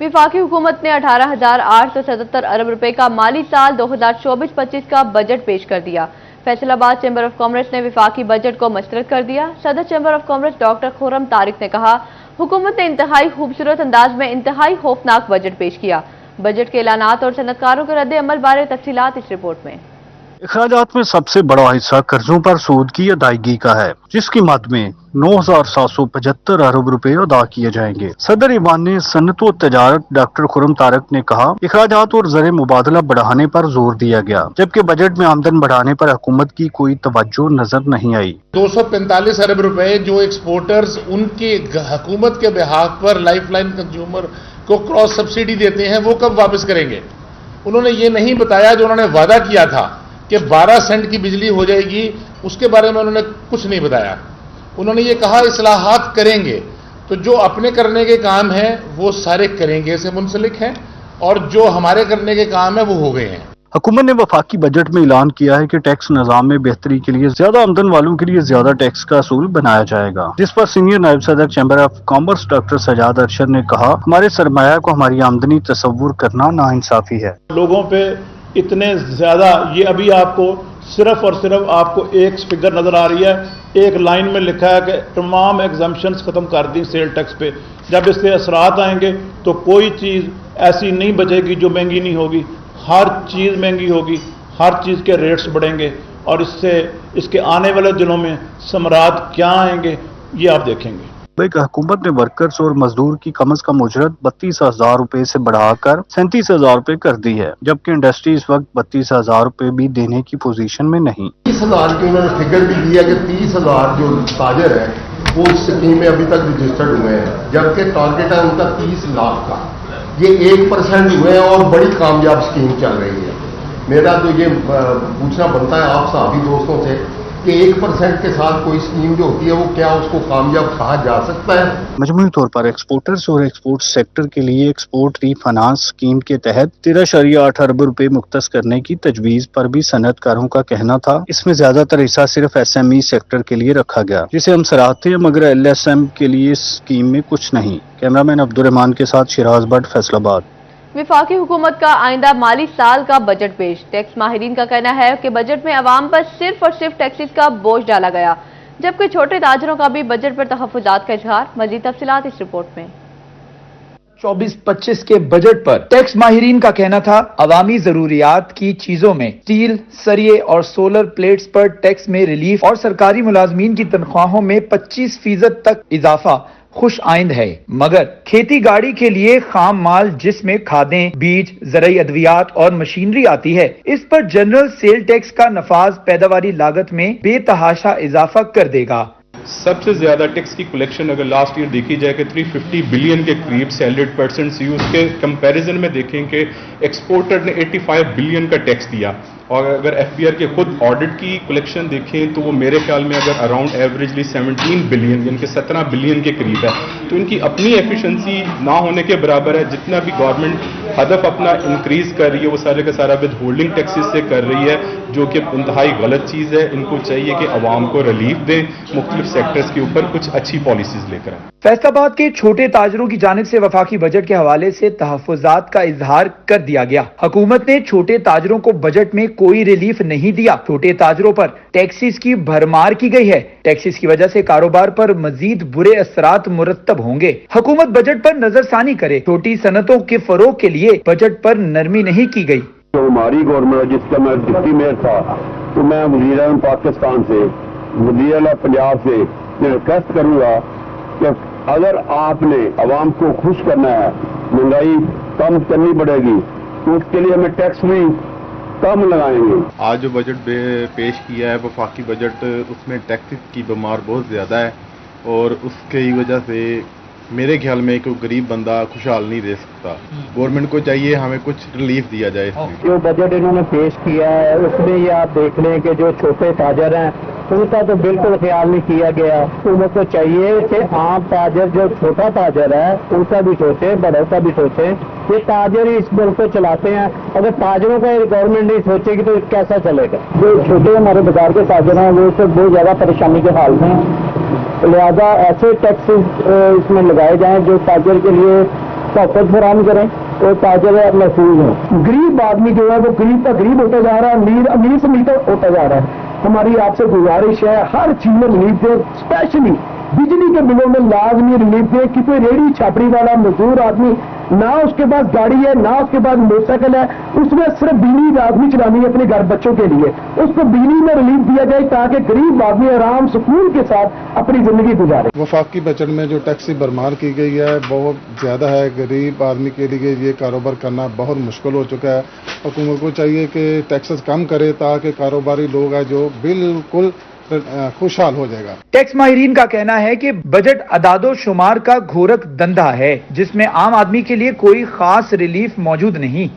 वफाकी हुकूमत ने 18,877 अरब रुपए का माली साल 2024-25 का बजट पेश कर दिया। फैसलाबाद चैम्बर ऑफ कॉमर्स ने वफाकी बजट को मुस्तरद कर दिया। सदर chamber of commerce doctor Khurram Tariq ने कहा, हुकूमत ने इंतहाई खूबसूरत अंदाज में इंतहाई खौफनाक बजट पेश किया। बजट के ऐलानात और सनतकारों के रद्द अमल बारे तफसीलात इस रिपोर्ट में। अखराजात में सबसे बड़ा हिस्सा कर्जों पर सूद की अदायगी का है, जिसकी मद में 9,775 अरब रुपए अदा किए जाएंगे। सदर ईवान ने सनत व तजारत डॉक्टर खुर्रम तारिक ने कहा, अखराजात और ज़र मुबादला बढ़ाने पर जोर दिया गया, जबकि बजट में आमदन बढ़ाने पर हुकूमत की कोई तवज्जो नजर नहीं आई। 245 अरब रुपए जो एक्सपोर्टर्स उनके हुकूमत के बिहाफ पर लाइफलाइन कंज्यूमर को क्रॉस सब्सिडी देते हैं, वो कब वापस करेंगे? उन्होंने ये नहीं बताया जो उन्होंने वादा किया था कि 12 सेंट की बिजली हो जाएगी, उसके बारे में उन्होंने कुछ नहीं बताया। उन्होंने ये कहा इस्लाहात करेंगे, तो जो अपने करने के काम हैं वो सारे करेंगे से मुंसलिक हैं, और जो हमारे करने के काम है वो हो गए हैं। हुकूमत ने वफाकी बजट में ऐलान किया है कि टैक्स निज़ाम में बेहतरी के लिए ज्यादा आमदन वालों के लिए ज्यादा टैक्स का असूल बनाया जाएगा, जिस पर सीनियर नायब सदर chamber of commerce doctor Sajjad Arshad ने कहा, हमारे सरमाया को हमारी आमदनी तस्वुर करना नाइंसाफी है। लोगों पे इतने ज्यादा, ये अभी आपको सिर्फ और सिर्फ आपको एक फिगर नजर आ रही है, एक लाइन में लिखा है कि तमाम एग्जम्पशंस खत्म कर दी सेल टैक्स पे। जब इसके असरात आएंगे तो कोई चीज ऐसी नहीं बचेगी जो महंगी नहीं होगी, हर चीज महंगी होगी, हर चीज के रेट्स बढ़ेंगे, और इससे इसके आने वाले दिनों में समरात क्या आएंगे ये आप देखेंगे। हुकूमत ने वर्कर्स और मजदूर की कम अज कम उजरत 32,000 रुपए से बढ़ाकर 37,000 रुपए कर दी है, जबकि इंडस्ट्री इस वक्त 32,000 रुपए भी देने की पोजीशन में नहीं। 30,000 की उन्होंने फिगर भी दिया कि 30,000 जो ताजर है वो इस स्कीम में अभी तक रजिस्टर्ड हुए हैं, जबकि टारगेट है उनका 30 लाख का। ये 1% हुए हैं और बड़ी कामयाब स्कीम चल रही है। मेरा तो ये पूछना बनता है आप सभी दोस्तों से कि 1% के साथ कोई स्कीम जो होती है वो क्या उसको कामयाब कहा जा सकता है? मजमूई तौर पर एक्सपोर्टर्स और एक्सपोर्ट सेक्टर के लिए एक्सपोर्ट रीफाइनेंस स्कीम के तहत 13.8 अरब रुपए मुख्तस करने की तजवीज पर भी सनतकारों का कहना था, इसमें ज्यादातर हिस्सा सिर्फ SME सेक्टर के लिए रखा गया, जिसे हम सराहते हैं, मगर LSM के लिए स्कीम में कुछ नहीं। कैमरामैन अब्दुर्रहमान के साथ शिराज भट्ट, फैसलाबाद। वफाकी हुकूमत का आइंदा माली साल का बजट पेश। टैक्स माहिरीन का कहना है कि बजट में अवाम पर सिर्फ और सिर्फ टैक्सेस का बोझ डाला गया, जबकि छोटे ताजरों का भी बजट पर तहफ्फुजात का इजहार। मजीद तफसीलात इस रिपोर्ट में। 24-25 के बजट पर टैक्स माहिरीन का कहना था, अवामी जरूरियात की चीजों में स्टील, सरिये और सोलर प्लेट्स पर टैक्स में रिलीफ और सरकारी मुलाजमीन की तनख्वाहों में 25% तक इजाफा खुश आइंद है, मगर खेती गाड़ी के लिए खाम माल जिसमें खादें, बीज, ज़राई अद्वियात और मशीनरी आती है, इस पर जनरल सेल टैक्स का नफाज पैदावारी लागत में बेतहाशा इजाफा कर देगा। सबसे ज्यादा टैक्स की कलेक्शन अगर लास्ट ईयर देखी जाए कि 350 बिलियन के करीब सैलरीड पर्सन सी, उसके कंपैरिजन में देखें कि एक्सपोर्टर ने 85 बिलियन का टैक्स दिया, और अगर FBR के खुद ऑडिट की कलेक्शन देखें तो वो मेरे ख्याल में अगर अराउंड एवरेजली 17 बिलियन यानी कि 17 बिलियन के करीब है, तो इनकी अपनी एफिशिएंसी ना होने के बराबर है। जितना भी गवर्नमेंट हदफ अपना इंक्रीज कर रही है वो सारे का सारा विद होल्डिंग टैक्सेस से कर रही है, जो कि इंतहाई गलत चीज़ है। इनको चाहिए कि अवाम को रिलीफ दें, मुख्तलिफ सेक्टर्स के ऊपर कुछ अच्छी पॉलिसीज लेकर आए। फैसलाबाद के छोटे ताजरों की जानिब से वफाकी बजट के हवाले से तहफ्फुजात का इजहार कर दिया गया। हुकूमत ने छोटे ताजरों को बजट में कोई रिलीफ नहीं दिया। छोटे ताजरों पर टैक्सेस की भरमार की गई है। टैक्सेस की वजह से कारोबार पर मजीद बुरे असरात मुरत्तब होंगे। हुकूमत बजट पर नजरसानी करे। छोटी सनतों के फरोग के लिए बजट पर नरमी नहीं की गई। तो हमारी गवर्नमेंट, जिसका मैं डिप्टी मेयर था, तो मैं वज़ीर आज़म पाकिस्तान से, वज़ीर आला पंजाब से रिक्वेस्ट करूंगा कि अगर आपने अवाम को खुश करना है, महंगाई कम करनी पड़ेगी, तो उसके लिए हमें टैक्स भी कम लगाएंगे। आज जो बजट पेश किया है वफाकी बजट, उसमें टैक्स की बीमार बहुत ज़्यादा है, और उसकी वजह से मेरे ख्याल में कोई गरीब बंदा खुशहाल नहीं रह सकता। गवर्नमेंट को चाहिए हमें कुछ रिलीफ दिया जाए। जो बजट इन्होंने पेश किया है उसमें ये आप देख लें कि जो छोटे ताजर हैं उनका तो बिल्कुल ख्याल नहीं किया गया। हुकूमत को चाहिए कि आम ताजर, जो छोटा ताजर है, उनका भी सोचे, बड़ों का भी सोचे। ये ताजर ही इस मुल्क को चलाते हैं, अगर ताजरों का गवर्नमेंट नहीं सोचेगी तो कैसा चलेगा। जो छोटे हमारे बाजार के ताजर हैं वो सब बहुत ज़्यादा परेशानी के हाल में, लिहाजा ऐसे टैक्सेस इसमें लगाए जाएं जो ताजर के लिए तहफ़्फ़ुज़ फराहम करें और ताजर महफूज हों। गरीब आदमी जो है वो गरीब का गरीब होता जा रहा है, अमीर अमीर से अमीर होता जा रहा है। हमारी आपसे गुजारिश है, हर चीज में रिलीफ दें, स्पेशली बिजली के बिलों में लाजमी रिलीफ दें कि कोई रेहड़ी छापड़ी वाला मजदूर आदमी ना उसके पास गाड़ी है ना उसके पास मोटरसाइकिल है, उसमें सिर्फ बिजली लाजमी चलानी है अपने घर बच्चों के लिए, उसको बिजली में रिलीफ दिया जाए ताकि गरीब आदमी आराम सुकून के साथ अपनी जिंदगी गुजारे। वफाकी बजट में जो टैक्स की भरमार की गई है बहुत ज़्यादा है। गरीब आदमी के लिए ये कारोबार करना बहुत मुश्किल हो चुका है। हुकूमत को चाहिए कि टैक्सेस कम करे ताकि कारोबारी लोग हैं जो बिल्कुल खुशहाल हो जाएगा। टैक्स माहिरीन का कहना है कि बजट अदादो शुमार का घोरक धंधा है जिसमें आम आदमी के लिए कोई खास रिलीफ मौजूद नहीं।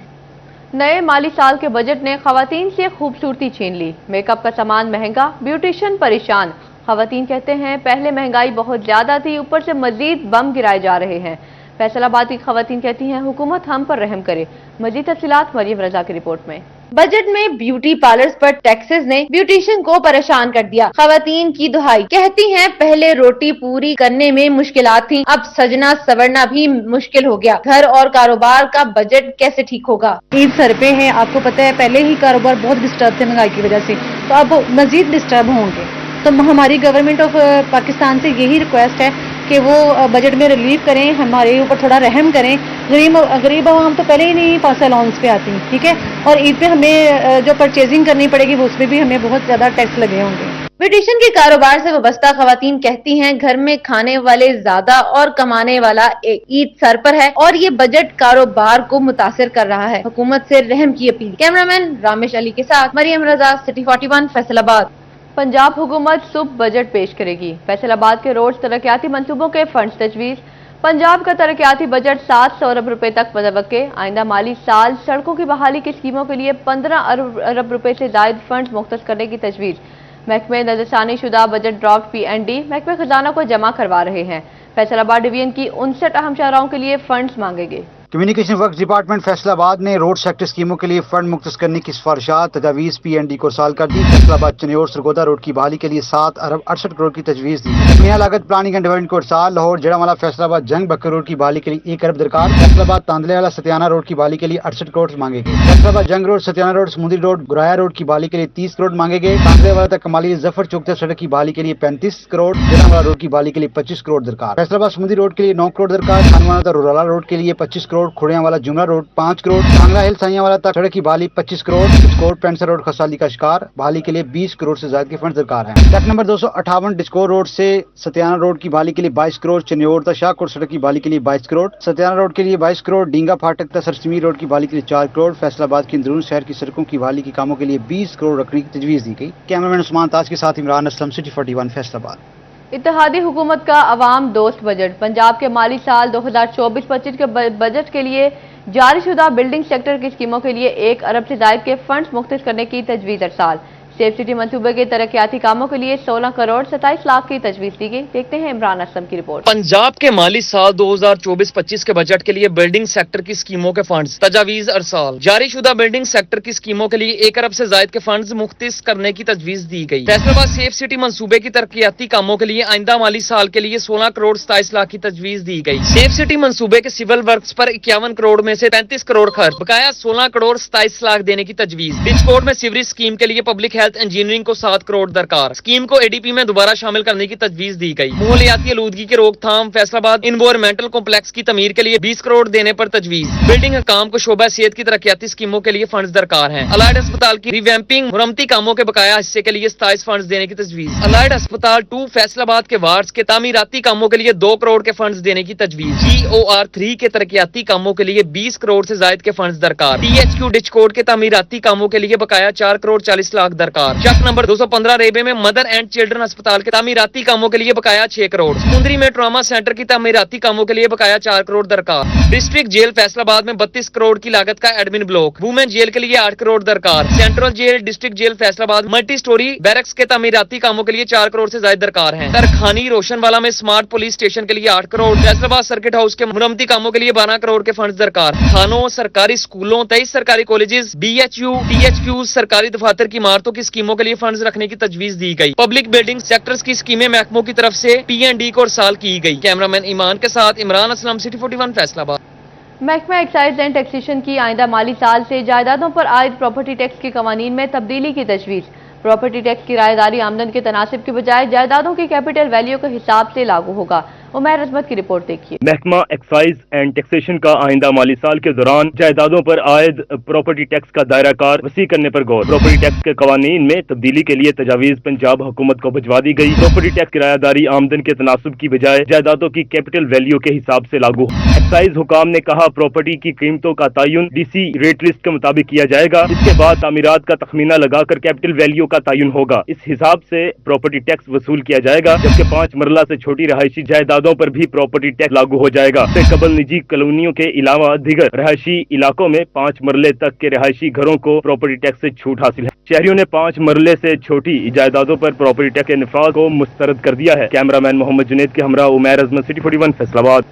नए माली साल के बजट ने खवातीन से खूबसूरती छीन ली। मेकअप का सामान महंगा, ब्यूटिशियन परेशान। खवातीन कहते हैं पहले महंगाई बहुत ज्यादा थी, ऊपर से मजीद बम गिराए जा रहे हैं। फैसलाबाद की खवातीन कहती हैं हुकूमत हम पर रहम करे। मजीद तफसीलात मरियम रजा की रिपोर्ट में। बजट में ब्यूटी पार्लर्स पर टैक्सेस ने ब्यूटिशियन को परेशान कर दिया। खवातीन की दुहाई कहती हैं पहले रोटी पूरी करने में मुश्किलात थी, अब सजना सवरना भी मुश्किल हो गया। घर और कारोबार का बजट कैसे ठीक होगा? ईद सर पे है, आपको पता है पहले ही कारोबार बहुत डिस्टर्ब थे महंगाई की वजह से, तो अब मजीद डिस्टर्ब होंगे। तो हमारी गवर्नमेंट ऑफ पाकिस्तान से यही रिक्वेस्ट है कि वो बजट में रिलीफ करें, हमारे ऊपर थोड़ा रहम करें। गरीब आवाम तो पहले ही नहीं पास अलाउंस पे आती, ठीक है, और ईद पे हमें जो परचेजिंग करनी पड़ेगी वो उसमें भी हमें बहुत ज्यादा टैक्स लगे होंगे। ब्यूटिशियन के कारोबार से वाबस्ता खवातीन कहती हैं घर में खाने वाले ज्यादा और कमाने वाला ईद सर पर है और ये बजट कारोबार को मुतासिर कर रहा है। हुकूमत से रहम की अपील। कैमरामैन रामेश अली के साथ मरियम रजा, सिटी 41 फैसलाबाद। पंजाब हुकूमत सुब बजट पेश करेगी। फैसलाबाद के रोड तरक्याती मंसूबों के फंड्स तजवीज़। पंजाब का तरक्याती बजट 700 अरब रुपए तक मुतवक्के। आइंदा माली साल सड़कों की बहाली की स्कीमों के लिए 15 अरब रुपए से जायद फंड्स मुख्तस करने की तजवीज़। महकमे नजरसानी शुदा बजट ड्राफ्ट PND महकमे खजाना को जमा करवा रहे हैं। फैसलाबाद डिवीजन की 59 अहम शाहराहों के लिए फंड्स मांगे गए। कम्युनिकेशन वर्क्स डिपार्टमेंट फैसलाबाद ने रोड सेक्टर स्कीमों के लिए फंड मुख्तस करने की सिफारिशात तजावीज़ PND को साल कर दी। फैसलाबाद चनेौर सरगोदा रोड की बहाली के लिए 7 अरब 68 करोड़ की तजवीज़ दी। मियां लागत प्लानिंग एंड डेवलपमेंट को साल लाहौर जड़ावाला फैसलाबाद जंग बकर रोड की बहाली के लिए 1 अरब दरकार। फैसलाबाद तांदले वाला सतियाना रोड की बहाली के लिए 68 करोड़ मांगे गए। फैसलाबाद जंग रोड, सतियाना रोड, समुद्री रोड, गुराया रोड की बहाली के लिए 30 करोड़ मांगे गए। तांदले वाला तक कमाली जफर चौक तक सड़क की बहाली के लिए 35 करोड़। जड़ावाला रोड की बहाली के लिए 25 करोड़ दरकार। फैसलाबाद समुद्री रोड के लिए 9 करोड़ दरकार। खानवाना तक रोराला रोड के लिए 25 करोड़। खुड़िया वाला जुमला रोड 5 करोड़। सांगला हिल साइया वाला तक सड़क की बहाली 25 करोड़। डिस्कोर पेंसर रोड खसाली का शिकार बहाली के लिए 20 करोड़ से ज्यादा के फंड दरकार हैं। ट्रैक नंबर 258 डिस्कोर रोड से सतियाना रोड की बहाली के लिए 22 करोड़। चनेौर तक शाहकोट सड़क की बहाली के लिए 22 करोड़। सतियाना रोड के लिए 22 करोड़। डींगा फाटक तक सरसमी रोड की बहाली के लिए 4 करोड़। फैसलाबाद के अंदरून शहर की सड़कों की बहाली के कामों के लिए 20 करोड़ रखने की तजवीज़ दी गई। कैमरामैन उस्मान ताज के साथ इमरान असलम, सिटी 41 फैसलाबाद। इत्तेहादी हुकूमत का अवाम दोस्त बजट। पंजाब के माली साल 2024-25 के बजट के लिए जारीशुदा बिल्डिंग सेक्टर की स्कीमों के लिए 1 अरब से जायद के फंड्स मुख्तस करने की तजवीज़ अरसाल। सेफ सिटी मंसूबे के तरक्याती कामों के लिए 16 करोड़ 27 लाख की तजवीज़ दी गई। देखते हैं इमरान असलम की रिपोर्ट। पंजाब के माली साल 2024-25 के बजट के लिए बिल्डिंग सेक्टर की स्कीमों के फंड्स तजावीज़ अरसाल। जारीशुदा बिल्डिंग सेक्टर की स्कीमों के लिए 1 अरब से जायद के फंड्स मुख्तस करने की तजवीज़ दी गई। फैसलाबाद सेफ सिटी मंसूबे की तरक्याती कामों के लिए आइंदा माली साल के लिए 16 करोड़ 27 लाख की तजवीज़ दी गई। सेफ सिटी मंसूबे के सिविल वर्क्स पर 51 करोड़ में से 35 करोड़ खर्च, बकाया 16 करोड़ 27 लाख देने की तजवीज़। डिस्कोर्ट में सीवरेज स्कीम के लिए पब्लिक हेल्थ इंजीनियरिंग को 7 करोड़ दरकार। स्कीम को ADP में दोबारा शामिल करने की तजवीज़ दी गई। माहौलियाती आलूदगी की रोकथाम फैसलाबाद इन्वायरमेंटल कॉम्प्लेक्स की तमीर के लिए 20 करोड़ देने पर तजवीज़। बिल्डिंग काम को शोबा सेहत की तरक्याती स्कीमों के लिए फंड्स दरकार हैं। अलाइड अस्पताल की रिवैम्पिंग मुरम्मती कामों के बकाया हिस्से के लिए 27 फंड्स देने की तजवीज़। अलाइड अस्पताल 2 फैसलाबाद के वार्ड्स के तामीराती कामों के लिए 2 करोड़ के फंड्स देने की तजवीज़। GOR 3 के तरक्याती कामों के लिए 20 करोड़ से जायद के फंड्स दरकार। THQ डिचकोट के तामीराती कामों के लिए बकाया 4 करोड़ 40 लाख दरकार। चक नंबर 215 रेबे में मदर एंड चिल्ड्रन अस्पताल के तामीराती कामों के लिए बकाया 6 करोड़। समुद्री में ट्रॉमा सेंटर की तामीराती कामों के लिए बकाया 4 करोड़ दरकार। डिस्ट्रिक्ट जेल फैसलाबाद में 32 करोड़ की लागत का एडमिन ब्लॉक। वुमेन जेल के लिए 8 करोड़ दरकार। Central jail district jail Faisalabad multi storey barracks के तामीराती कामों के लिए 4 करोड़ से ज्यादा दरकार है। तरखानी रोशनवाला में स्मार्ट पुलिस स्टेशन के लिए 8 करोड़। फैसलाबाद सर्किट हाउस के मुरम्मती कामों के लिए 12 करोड़ के फंड दरकार। थानों, सरकारी स्कूलों, 23 सरकारी कॉलेजेस, BHU, THQ, सरकारी दफातर की इमारतों की स्कीमों के लिए फंड रखने की तजवीज़ दी गई। पब्लिक बिल्डिंग सेक्टर्स की स्कीमें महकमों की तरफ से PND को अरसाल की गई। कैमरामैन ईमान के साथ इमरान असलम, सिटी 41 फैसलाबाद। محکمہ ایکسائز اینڈ ٹیکسیشن کی آئندہ مالی سال سے جائیدادوں پر عائد پراپرٹی ٹیکس کے قوانین میں تبدیلی کی تجویز۔ پراپرٹی ٹیکس کی رائے داری آمدن کے تناسب کے بجائے جائیدادوں کی کیپٹل ویلیو کے حساب سے لاگو ہوگا۔ عمیر عظمت کی رپورٹ دیکھیے۔ محکمہ ایکسائز اینڈ ٹیکسیشن کا آئندہ مالی سال کے دوران جائیدادوں پر عائد پراپرٹی ٹیکس کا دائرہ کار وسیع کرنے پر غور۔ پراپرٹی ٹیکس کے قوانین میں تبدیلی کے لیے تجاویز پنجاب حکومت کو بھجوا دی گئی۔ پراپرٹی ٹیکس کی رائے داری آمدن کے تناسب کی بجائے جائیدادوں کی کیپٹل ویلیو کے حساب سے لاگو۔ ایکسائز حکام نے کہا پراپرٹی کی قیمتوں کا تعین ڈی سی ریٹ لسٹ کے مطابق کیا جائے گا۔ اس کے بعد تعمیرات کا تخمینہ لگا کر کیپٹل ویلیو کا تعین ہوگا۔ اس حساب سے پراپرٹی ٹیکس وصول کیا جائے گا، جبکہ 5 مرلہ سے چھوٹی رہائشی جائیدادوں پر بھی پراپرٹی ٹیکس لاگو ہو جائے گا۔ اس سے قبل نجی کالونیوں کے علاوہ دیگر رہائشی علاقوں میں 5 مرلے تک کے رہائشی گھروں کو پراپرٹی ٹیکس سے چھوٹ حاصل ہے۔ شہریوں نے 5 مرلے سے چھوٹی جائیدادوں پر پراپرٹی ٹیکس کے نفاذ کو مسترد کر دیا ہے۔ کیمرہ مین محمد جنید کے ہمراہ عمیر عظمت، سٹی 41 فیصل آباد۔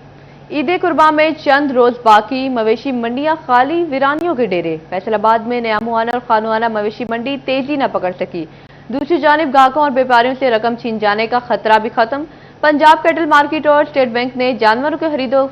عید قربان میں چند روز باقی، مویشی منڈیاں خالی، ویرانیوں کے ڈیرے۔ فیصل آباد میں نیاموانہ اور خانوانہ مویشی منڈی تیزی نہ پکڑ سکی۔ دوسری جانب گاہکوں اور بیپاریوں سے رقم چھین جانے کا خطرہ بھی ختم۔ پنجاب کیٹل مارکیٹ اور اسٹیٹ بینک نے جانوروں کے خرید و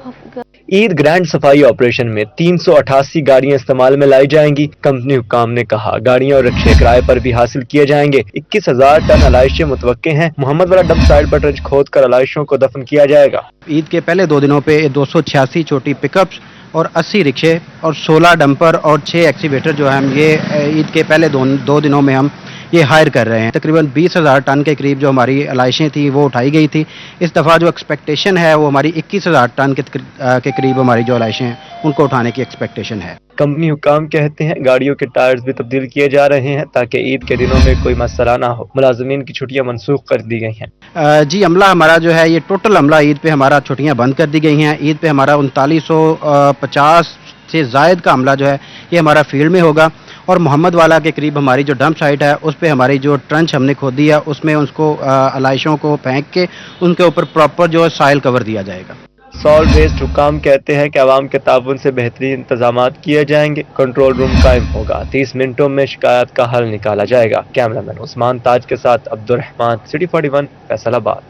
عید گرینڈ صفائی آپریشن میں 388 گاڑیاں استعمال میں لائی جائیں گی۔ کمپنی حکام نے کہا گاڑیاں اور رکشے کرائے پر بھی حاصل کیے جائیں گے۔ 21,000 ٹن علائشیں متوقع ہیں۔ محمد والا ڈمپ سائٹ پر ٹرنچ کھود کر علائشوں کو دفن کیا جائے گا۔ عید کے پہلے 2 دنوں پہ 286 چھوٹی پک اپس اور 80 رکشے اور 16 ڈمپر اور 6 ایکسیویٹر جو ہیں یہ عید کے پہلے 2 دنوں میں ہم یہ ہائر کر رہے ہیں۔ تقریباً 20,000 ٹن کے قریب جو ہماری علائشیں تھیں وہ اٹھائی گئی تھی۔ اس دفعہ جو ایکسپیکٹیشن ہے وہ ہماری 21,000 ٹن کے قریب ہماری جو علائشیں ہیں ان کو اٹھانے کی ایکسپیکٹیشن ہے۔ کمپنی حکام کہتے ہیں گاڑیوں کے ٹائرز بھی تبدیل کیے جا رہے ہیں تاکہ عید کے دنوں میں کوئی مسئلہ نہ ہو۔ ملازمین کی چھٹیاں منسوخ کر دی گئی ہیں۔ جی عملہ ہمارا جو ہے یہ ٹوٹل عملہ عید پہ ہمارا چھٹیاں بند کر دی گئی ہیں۔ عید پہ ہمارا 3950 سے زائد کا عملہ جو ہے یہ ہمارا فیلڈ میں ہوگا، اور محمد والا کے قریب ہماری جو ڈمپ سائٹ ہے اس پہ ہماری جو ٹرنچ ہم نے کھود دی ہے اس میں اس کو علائشوں کو پھینک کے ان کے اوپر پراپر جو ہے سائل کور دیا جائے گا۔ سالٹ ویسٹ حکام کہتے ہیں کہ عوام کے تعاون سے بہترین انتظامات کیے جائیں گے۔ کنٹرول روم قائم ہوگا، 30 منٹوں میں شکایات کا حل نکالا جائے گا۔ کیمرہ مین عثمان تاج کے ساتھ عبدالرحمان، سٹی 41 فیصل آباد۔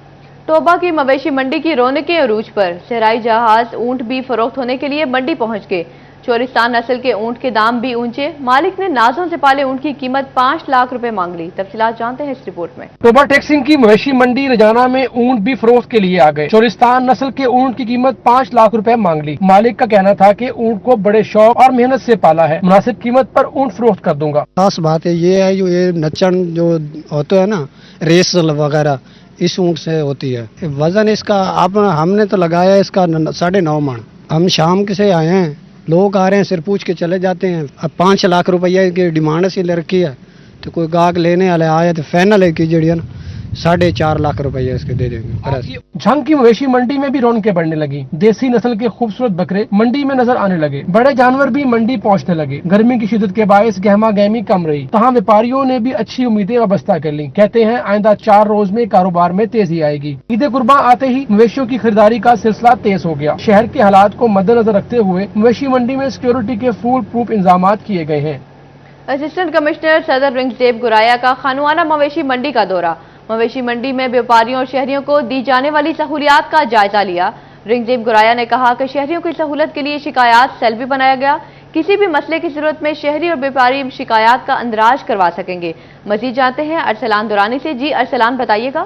توبہ کی مویشی منڈی کی رونقیں عروج پر، صحرائی جہاز اونٹ بھی فروخت ہونے کے لیے منڈی پہنچ گئے۔ چورستان نسل کے اونٹ کے دام بھی اونچے، مالک نے نازوں سے پالے اونٹ کی قیمت 5 لاکھ روپے مانگ لی۔ تفصیلات جانتے ہیں اس رپورٹ میں۔ توبہ ٹیکسنگ کی مویشی منڈی رجانہ میں اونٹ بھی فروخت کے لیے آ گئے۔ چورستان نسل کے اونٹ کی قیمت 5 لاکھ روپے مانگ لی۔ مالک کا کہنا تھا کہ اونٹ کو بڑے شوق اور محنت سے پالا ہے، مناسب قیمت پر اونٹ فروخت کر دوں گا۔ خاص بات یہ ہے جو یہ نچن جو ہوتا ہے نا ریس وغیرہ اس اونٹ سے ہوتی ہے۔ وزن اس کا ہم نے تو لگایا اس کا 9.5 من۔ ہم شام کے سے آئے ہیں، لوگ آ رہے ہیں، سر پوچھ کے چلے جاتے ہیں۔ اب 5 لاکھ روپیہ کی ڈیمانڈ سے لے رکھی ہے، تو کوئی گاہک لینے والے آئے تو فائنل ہے کہ جڑی ہے نا 4.5 لاکھ روپیہ اس کے دے دیں گے۔ جھنگ کی مویشی منڈی میں بھی رونقیں بڑھنے لگی۔ دیسی نسل کے خوبصورت بکرے منڈی میں نظر آنے لگے، بڑے جانور بھی منڈی پہنچنے لگے۔ گرمی کی شدت کے باعث گہما گہمی کم رہی، تاہم ویپاریوں نے بھی اچھی امیدیں وابستہ کر لی۔ کہتے ہیں آئندہ 4 روز میں کاروبار میں تیزی آئے گی۔ عید قربان آتے ہی مویشیوں کی خریداری کا سلسلہ تیز ہو گیا۔ شہر کے حالات کو مد نظر رکھتے ہوئے مویشی منڈی میں سیکیورٹی کے فول پروف انتظامات کیے گئے ہیں۔ اسسٹنٹ کمشنر صدر رنگزیب گرایا کا خانوانہ مویشی منڈی کا دورہ، مویشی منڈی میں بیوپاریوں اور شہریوں کو دی جانے والی سہولیات کا جائزہ لیا۔ رنگزیب گرایا نے کہا کہ شہریوں کی سہولت کے لیے شکایات سیل بھی بنایا گیا، کسی بھی مسئلے کی ضرورت میں شہری اور بیوپاری شکایات کا اندراج کروا سکیں گے۔ مزید جانتے ہیں ارسلان دورانی سے۔ جی ارسلان بتائیے گا۔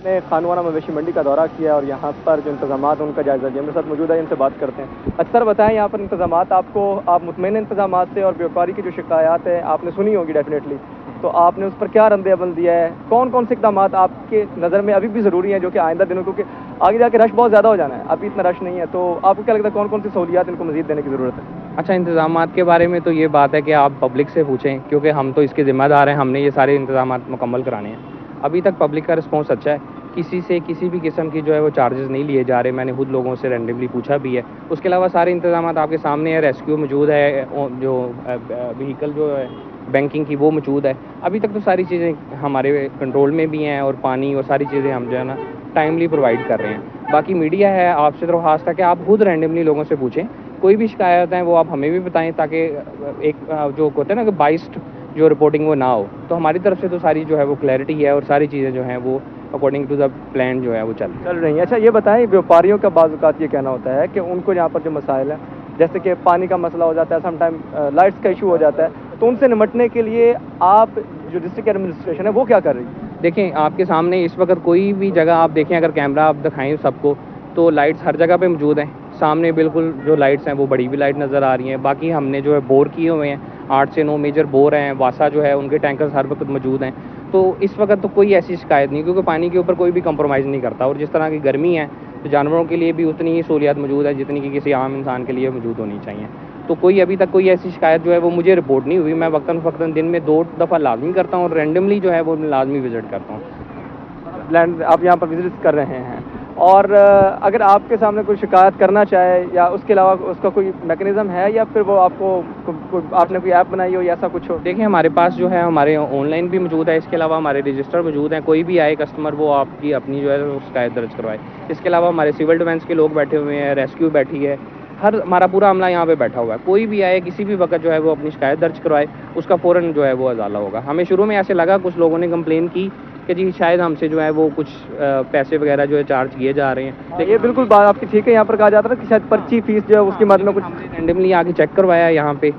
نے خانوانہ مویشی منڈی کا دورہ کیا اور یہاں پر جو انتظامات ان کا جائزہ لیا۔ میرے ساتھ موجود ہے، ان سے بات کرتے ہیں۔ اکثر بتائیں یہاں پر انتظامات آپ مطمئن انتظامات سے، اور بیوپاری کی جو شکایات ہے آپ نے سنی ہوگی ڈیفینیٹلی، تو آپ نے اس پر کیا رد عمل دیا ہے؟ کون کون سے اقدامات آپ کے نظر میں ابھی بھی ضروری ہیں جو کہ آئندہ دنوں، کیونکہ آگے جا کے رش بہت زیادہ ہو جانا ہے، ابھی اتنا رش نہیں ہے، تو آپ کو کیا لگتا ہے کون کون سی سہولیات ان کو مزید دینے کی ضرورت ہے؟ اچھا، انتظامات کے بارے میں تو یہ بات ہے کہ آپ پبلک سے پوچھیں، کیونکہ ہم تو اس کے ذمہ دار ہیں، ہم نے یہ سارے انتظامات مکمل کرانے ہیں۔ ابھی تک پبلک کا رسپانس اچھا ہے، کسی سے کسی بھی قسم کی جو ہے وہ چارجز نہیں لیے جا رہے۔ میں نے خود لوگوں سے رینڈملی پوچھا بھی ہے۔ اس کے علاوہ سارے انتظامات آپ کے سامنے ہیں، ریسکیو موجود ہے، جو وہیکل جو ہے بینکنگ کی وہ موجود ہے۔ ابھی تک تو ساری چیزیں ہمارے کنٹرول میں بھی ہیں، اور پانی اور ساری چیزیں ہم جو ہے نا ٹائملی پرووائڈ کر رہے ہیں۔ باقی میڈیا ہے، آپ سے درخواست ہے کہ آپ خود رینڈملی لوگوں سے پوچھیں، کوئی بھی شکایت ہیں وہ آپ ہمیں بھی بتائیں، تاکہ ایک جو ہوتا ہے نا کہ بائسڈ جو رپورٹنگ وہ نہ ہو۔ تو ہماری طرف سے تو ساری جو ہے وہ کلیئرٹی ہے، اور ساری چیزیں جو ہیں وہ अकॉर्डिंग टू द प्लान जो है वो चल रही है। अच्छा ये बताएं, व्यापारियों का बाज़ औक़ात ये कहना होता है कि उनको यहाँ पर जो मसाइल हैं, जैसे कि पानी का मसला हो जाता है, सम टाइम लाइट्स का इशू हो जाता है, तो उनसे निपटने के लिए आप जो डिस्ट्रिक्ट एडमिनिस्ट्रेशन है वो क्या कर रही है? देखें, आपके सामने इस वक्त कोई भी जगह आप देखें, अगर कैमरा आप दिखाएं सबको, तो लाइट्स हर जगह पे मौजूद हैं। सामने बिल्कुल जो लाइट्स हैं वो बड़ी भी लाइट नज़र आ रही हैं। बाकी हमने जो है बोर किए हुए हैं, 8 से 9 मेजर बोर हैं, वासा जो है उनके टैंकर्स हर वक्त मौजूद हैं। तो इस वक्त तो कोई ऐसी शिकायत नहीं, क्योंकि पानी के ऊपर कोई भी कंप्रोमाइज़ नहीं करता। और जिस तरह की गर्मी है तो जानवरों के लिए भी उतनी ही सहूलियत मौजूद है जितनी कि किसी आम इंसान के लिए मौजूद होनी चाहिए। तो कोई अभी तक कोई ऐसी शिकायत जो है वो मुझे रिपोर्ट नहीं हुई। मैं वक्तन फ़क्तन दिन में 2 दफ़ा लाजमी करता हूँ और रैंडमली जो है वो लाजमी विज़िट करता हूँ। लैंड आप यहाँ पर विजिट कर रहे हैं, और अगर आपके सामने कोई शिकायत करना चाहे या उसके अलावा उसका कोई मैकेनिज़्म है, या फिर वो आपको आपने कोई ऐप बनाई हो या ऐसा कुछ हो? देखिए, हमारे पास जो है हमारे ऑनलाइन भी मौजूद है, इसके अलावा हमारे रजिस्टर मौजूद हैं। कोई भी आए कस्टमर वो आपकी अपनी जो है वो शिकायत दर्ज करवाए। इसके अलावा हमारे सिविल डिफेंस के लोग बैठे हुए हैं, रेस्क्यू बैठी है, हमारा पूरा अमला यहाँ पे बैठा हुआ है। कोई भी आए किसी भी वक्त जो है वो अपनी शिकायत दर्ज करवाए, उसका फ़ौरन जो है वो अजाला होगा। हमें शुरू में ऐसे लगा, कुछ लोगों ने कंप्लेन की कि जी शायद हमसे जो है वो कुछ पैसे वगैरह जो है चार्ज किए जा रहे हैं। ये बिल्कुल बात आपकी ठीक है। यहाँ पर कहा जाता है कि शायद पर्ची फीस जो है उसकी मतलब कुछ रैंडमली आके चेक करवाया यहाँ पे।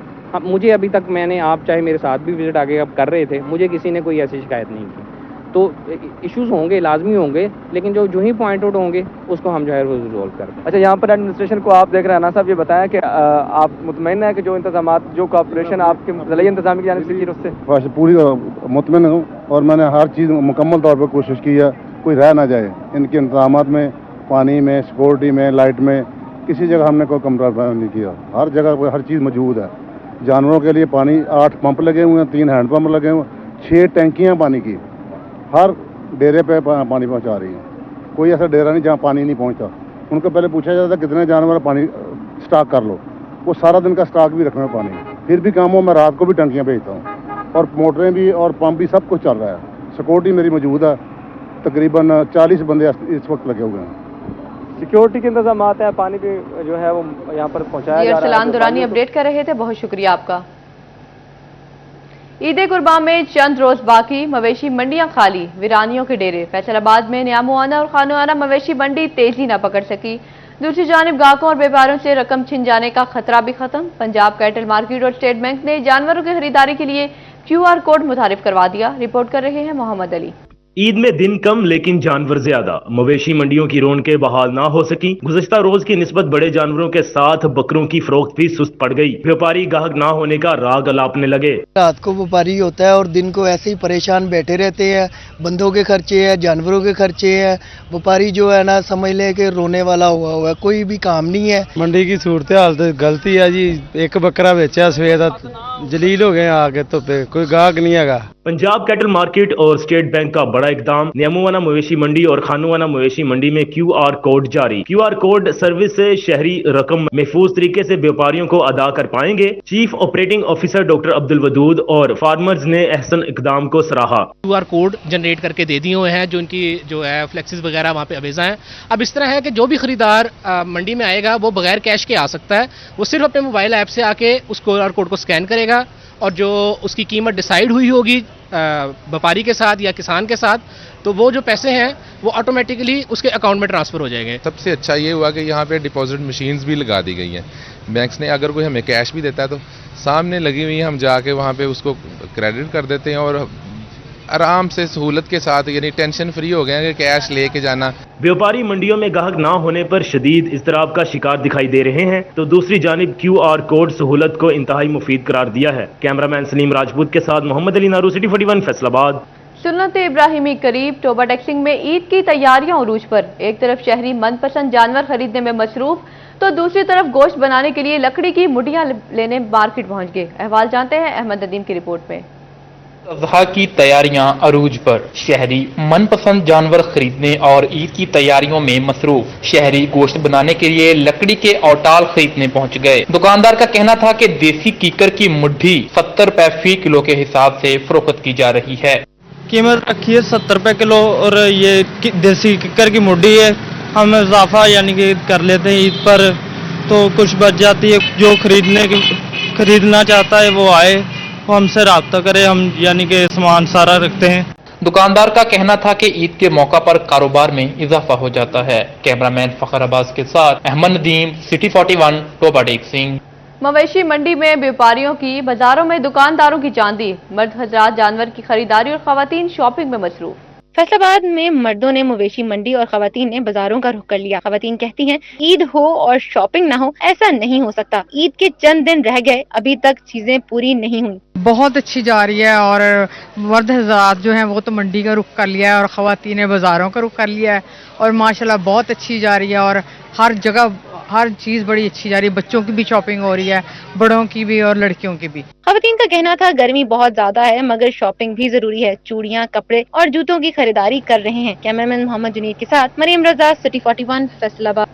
मुझे अभी तक आप चाहे मेरे साथ भी विजिट आगे आप कर रहे थे, मुझे किसी ने कोई ऐसी शिकायत नहीं की। तो इश्यूज़ होंगे, लाजमी होंगे, लेकिन जो ही पॉइंट आउट होंगे उसको हम जो है वो रिजॉल्व कर दें। अच्छा, यहाँ पर एडमिनिस्ट्रेशन को आप देख रहे हैं ना साहब, ये बताया कि आप मुतमईन हैं कि जो इंतजाम जो कॉर्पोरेशन आपके ज़िला इंतजामी की जानिब से की उससे? बस पूरी मुतमईन हूँ, और मैंने हर चीज़ मुकम्मल तौर पर कोशिश की है कोई रह ना जाए। इनके इंतजामात में, पानी में, सिक्योरिटी में, लाइट में, किसी जगह हमने कोई कम्प्रोमाइज़ नहीं किया। हर जगह पर हर चीज़ मौजूद है। जानवरों के लिए पानी 8 पंप लगे हुए हैं, 3 हैंड पंप लगे हुए हैं, 6 टैंकियाँ पानी की हर डेरे पे पानी पहुंचा रही है। कोई ऐसा डेरा नहीं जहां पानी नहीं पहुंचता। उनको पहले पूछा जाता है कितने जानवर पानी स्टॉक कर लो, वो सारा दिन का स्टॉक भी रखना पानी। फिर भी कामों में रात को भी टंकियां भेजता हूँ, और मोटरें भी और पंप भी सब कुछ चल रहा है। सिक्योरिटी मेरी मौजूद है, तकरीबन 40 बंदे इस वक्त लगे हुए हैं। सिक्योरिटी के इंतजाम है, पानी भी जो है वो यहाँ पर पहुँचाया जा रहा है। अरसलान दुरानी अपडेट कर रहे थे, बहुत शुक्रिया आपका। ईद कुर्बान में चंद रोज बाकी, मवेशी मंडियां खाली, वीरानियों के डेरे। फैसलाबाद में न्यामुआना और खानुआना मवेशी मंडी तेजी न पकड़ सकी। दूसरी जानिब ग्राहकों और व्यापारियों से रकम छिन जाने का खतरा भी खत्म। पंजाब कैटल मार्केट और स्टेट बैंक ने जानवरों की खरीदारी के लिए QR कोड मुतारिफ करवा दिया। रिपोर्ट कर रहे हैं मोहम्मद अली। ईद में दिन कम लेकिन जानवर ज्यादा, मवेशी मंडियों की रौनकें बहाल ना हो सकी। गुज़श्ता रोज की निस्बत बड़े जानवरों के साथ बकरों की फरोख्त भी सुस्त पड़ गई। व्यापारी गाहक ना होने का राग अलापने लगे। रात को व्यापारी होता है और दिन को ऐसे ही परेशान बैठे रहते हैं। बंदों के खर्चे हैं, जानवरों के खर्चे हैं। व्यापारी जो है ना समझ ले कि रोने वाला हुआ है, कोई भी काम नहीं है। मंडी की सूरत हाल तो गलती है जी। एक बकरा बेचा सवेर जलील हो गए आके, तो कोई गाहक नहीं है। पंजाब कैटल मार्केट और स्टेट बैंक का बड़ा इकदाम। न्यामुआना मवेशी मंडी और खानुआना मवेशी मंडी में QR कोड जारी। QR कोड सर्विस से शहरी रकम महफूज तरीके से व्यापारियों को अदा कर पाएंगे। Chief operating officer doctor Abdul Wadood और फार्मर्स ने अहसन इकदाम को सराहा। QR कोड जनरेट करके दे दिए हुए हैं, जो उनकी जो है फ्लेक्सिस वगैरह वहाँ पे अवेजा हैं। अब इस तरह है कि जो भी खरीदार मंडी में आएगा वो बगैर कैश के आ सकता है। वो सिर्फ अपने मोबाइल ऐप से आके उस QR कोड को स्कैन करेगा, और जो उसकी कीमत डिसाइड हुई होगी व्यापारी के साथ या किसान के साथ, तो वो जो पैसे हैं वो ऑटोमेटिकली उसके अकाउंट में ट्रांसफर हो जाएंगे। सबसे अच्छा ये हुआ कि यहाँ पे डिपॉजिट मशीन्स भी लगा दी गई हैं। बैंक्स ने अगर कोई हमें कैश भी देता है तो सामने लगी हुई है, हम जाके वहाँ पे उसको क्रेडिट कर देते हैं, और आराम से सहूलत के साथ, यानी टेंशन फ्री हो गए हैं कि कैश लेके जाना। व्यापारी मंडियों में ग्राहक ना होने पर शदीद इज़्तिराब का शिकार दिखाई दे रहे हैं, तो दूसरी जानिब QR कोड सहूलत को इंतहाई मुफीद करार दिया है। कैमरामैन सलीम राजपूत के साथ मोहम्मद अली नारू, सिटी 41 फैसलाबाद। सुन्नत इब्राहिमी करीब टोबा टैक्सिंग में ईद की तैयारियां उरूज पर। एक तरफ शहरी मनपसंद जानवर खरीदने में मसरूफ, तो दूसरी तरफ गोश्त बनाने के लिए लकड़ी की मुठियां लेने मार्केट पहुंच गए। अहवाल जानते हैं अहमद नदीम की रिपोर्ट में। अज़हा की तैयारियां अरूज पर। शहरी मनपसंद जानवर खरीदने और ईद की तैयारियों में मसरूफ। शहरी गोश्त बनाने के लिए लकड़ी के औटाल खरीदने पहुंच गए। दुकानदार का कहना था कि देसी कीकर की मुट्ठी 70 रुपए फी किलो के हिसाब से फरोख्त की जा रही है। कीमत रखी है 70 रुपए किलो, और ये देसी कीकर की मुट्ठी है। हम इजाफा यानी कि कर लेते हैं ईद पर, तो कुछ बच जाती है। जो खरीदना चाहता है वो आए, वो हमसे रब्ता करे, हम यानी कि सामान सारा रखते हैं। दुकानदार का कहना था कि ईद के मौका पर कारोबार में इजाफा हो जाता है। कैमरामैन फखर अब्बास के साथ अहमद नदीम, सिटी 41, टोबा टेक सिंह। मवेशी मंडी में व्यापारियों की, बाजारों में दुकानदारों की चांदी। मर्द हजरात जानवर की खरीदारी और खवातीन शॉपिंग में मसरूफ। फैसलाबाद में मर्दों ने मवेशी मंडी और खवातीन ने बाजारों का रुख कर लिया। खवातीन कहती हैं ईद हो और शॉपिंग ना हो, ऐसा नहीं हो सकता। ईद के चंद दिन रह गए, अभी तक चीजें पूरी नहीं हुई। बहुत अच्छी जा रही है और मर्द हज़रात जो हैं वो तो मंडी का रुख कर लिया है और खवातीन ने बाजारों का रुख कर लिया है और माशाल्लाह बहुत अच्छी जा रही है और हर जगह हर चीज़ बड़ी अच्छी जा रही है। बच्चों की भी शॉपिंग हो रही है, बड़ों की भी और लड़कियों की भी। खवातीन का कहना था गर्मी बहुत ज्यादा है मगर शॉपिंग भी जरूरी है। चूड़ियां, कपड़े और जूतों की खरीदारी कर रहे हैं। कैमरामैन मोहम्मद जुनीद के साथ मरियम रजा, सिटी 41, फैसलाबाद।